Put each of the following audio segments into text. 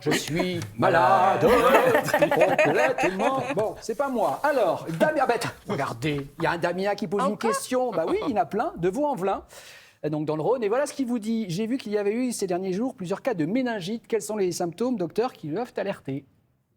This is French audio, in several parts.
Je suis malade, complètement. Bon, c'est pas moi. Alors, Damien, regardez, il y a un Damien qui pose une question. Bah oui, il y en a plein, de Vaux-en-Velin, donc dans le Rhône. Et voilà ce qu'il vous dit. J'ai vu qu'il y avait eu ces derniers jours plusieurs cas de méningite. Quels sont les symptômes, docteur, qui doivent alerter ?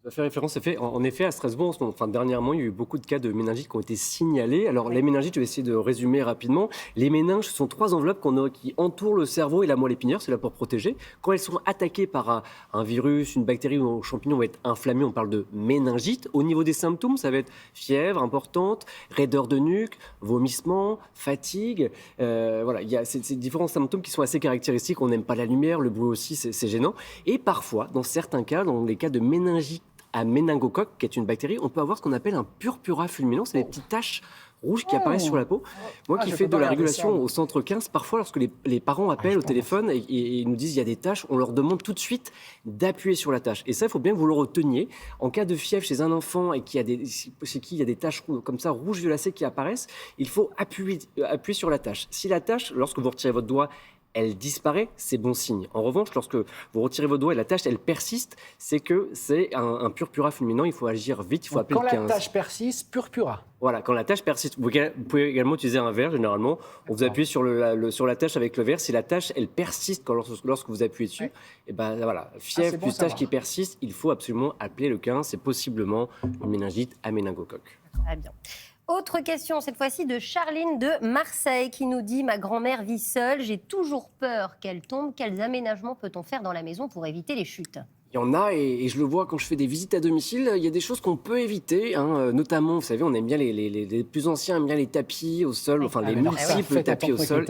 Ça fait référence, en effet, à Strasbourg, dernièrement, il y a eu beaucoup de cas de méningite qui ont été signalés. Alors, les méningites, je vais essayer de résumer rapidement. Les méninges sont 3 enveloppes qui entourent le cerveau et la moelle épinière, c'est là pour protéger. Quand elles sont attaquées par un virus, une bactérie ou un champignon, vont être inflammées, on parle de méningite. Au niveau des symptômes, ça va être fièvre importante, raideur de nuque, vomissement, fatigue. Voilà, il y a ces différents symptômes qui sont assez caractéristiques. On n'aime pas la lumière, le bruit aussi, c'est gênant. Et parfois, dans certains cas, dans les cas de méningite à méningocoque, qui est une bactérie, on peut avoir ce qu'on appelle un purpura fulminant, c'est des petites taches rouges qui apparaissent sur la peau. Moi qui fais de la régulation au centre 15, parfois lorsque les parents appellent au téléphone et nous disent il y a des taches, on leur demande tout de suite d'appuyer sur la tache. Et ça, il faut bien que vous le reteniez. En cas de fièvre chez un enfant et chez qui il y a des taches comme ça, rouges violacées qui apparaissent, il faut appuyer sur la tache. Si la tache, lorsque vous retirez votre doigt, elle disparaît, c'est bon signe. En revanche, lorsque vous retirez vos doigts et la tache, elle persiste, c'est que c'est un purpura fulminant, il faut agir vite, il faut appeler le 15. Quand la tache persiste, purpura. Voilà, quand la tache persiste, vous pouvez également utiliser un verre, généralement. On vous appuie sur la tache avec le verre. Si la tache, elle persiste lorsque vous appuyez dessus, et ben voilà, fièvre plus tache qui persiste, il faut absolument appeler le 15. C'est possiblement une méningite à méningocoque. Très bien. Autre question, cette fois-ci de Charline de Marseille, qui nous dit « Ma grand-mère vit seule, j'ai toujours peur qu'elle tombe. Quels aménagements peut-on faire dans la maison pour éviter les chutes ?» Il y en a, et je le vois quand je fais des visites à domicile, il y a des choses qu'on peut éviter, notamment, vous savez, on aime bien les plus anciens, aiment bien les tapis au sol, les multiples tapis au sol.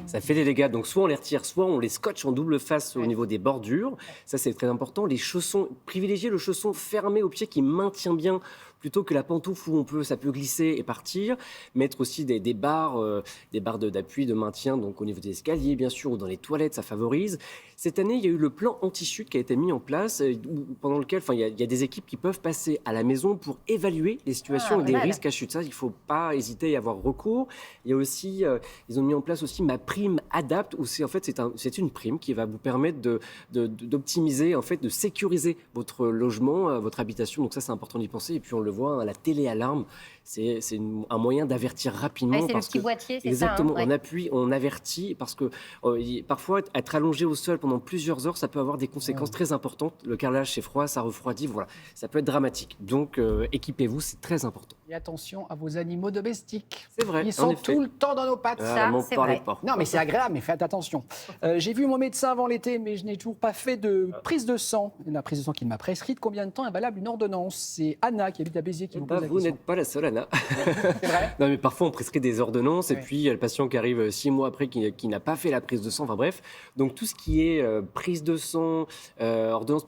Ça fait des dégâts, donc soit on les retire, soit on les scotche en double face au niveau des bordures. Ça, c'est très important. Les chaussons, privilégiez le chausson fermé au pied qui maintient bien, plutôt que la pantoufle où ça peut glisser et partir. Mettre aussi des barres d'appui, de maintien, donc au niveau des escaliers, bien sûr, ou dans les toilettes, ça favorise. Cette année, il y a eu le plan anti-chute qui a été mis en place, pendant lequel il y a des équipes qui peuvent passer à la maison pour évaluer les situations et des risques à chute. Ça, il ne faut pas hésiter à y avoir recours. Il y a aussi, ils ont mis en place aussi Ma Prime Adapt, où c'est une prime qui va vous permettre d'optimiser, de sécuriser votre logement, votre habitation. Donc ça, c'est important d'y penser. Et puis on le voit, la télé-alarme, c'est un moyen d'avertir rapidement. C'est le petit boîtier, c'est exactement, ça. On appuie, on avertit, parce que parfois, être allongé au sol pendant plusieurs heures, ça peut avoir des conséquences très importantes. Le carrelage, c'est froid, ça refroidit, voilà. Ça peut être dramatique. Donc, équipez-vous, c'est très important. Et attention à vos animaux domestiques. C'est vrai, ils sont tout le temps dans nos pattes. C'est vrai. Non, mais c'est agréable, mais faites attention. J'ai vu mon médecin avant l'été, mais je n'ai toujours pas fait de prise de sang. La prise de sang qu'il m'a prescrite, combien de temps est valable une ordonnance ? C'est Anna qui habite à Béziers qui vous pose la question. Vous n'êtes pas la seule, Anna. C'est vrai ? Non, mais parfois, on prescrit des ordonnances, et puis il y a le patient qui arrive 6 mois après qui n'a pas fait la prise de sang. Enfin bref, donc tout ce qui est prise de sang, ordonnance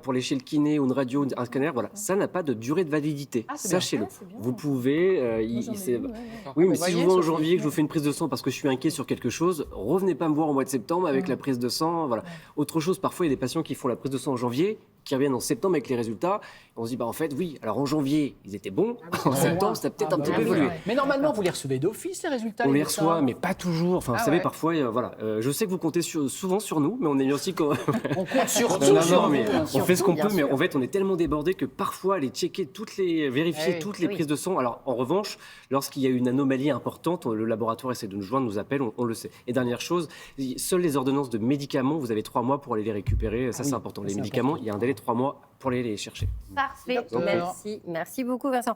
pour lécher le kiné ou une radio, un scanner, voilà, ça n'a pas de durée de validité. Sachez-le. Vous pouvez. Oui, mais si je vous vois en janvier que je vous fais une prise de sang parce que je suis inquiet sur quelque chose, revenez pas me voir au mois de septembre avec la prise de sang. Voilà. Autre chose, parfois il y a des patients qui font la prise de sang en janvier, qui reviennent en septembre avec les résultats. On se dit, en fait, oui, alors en janvier, ils étaient bons. En septembre, ça a peut-être un petit peu évolué. Mais normalement, vous les recevez d'office, ces résultats. On les reçoit, mais pas toujours. Enfin, vous savez, parfois, je sais que vous comptez souvent sur nous, mais on est aussi... On compte sur tout. On fait ce qu'on peut, mais en fait, on est tellement débordé que parfois, aller vérifier toutes les prises de sang. Alors, en revanche, lorsqu'il y a une anomalie importante, le laboratoire essaie de nous joindre, nous appelle, on le sait. Et dernière chose, seules les ordonnances de médicaments, vous avez 3 mois pour aller les récupérer. Ça, c'est important. Les médicaments, il y a un délai de 3 mois pour aller les chercher. Parfait, merci beaucoup Vincent.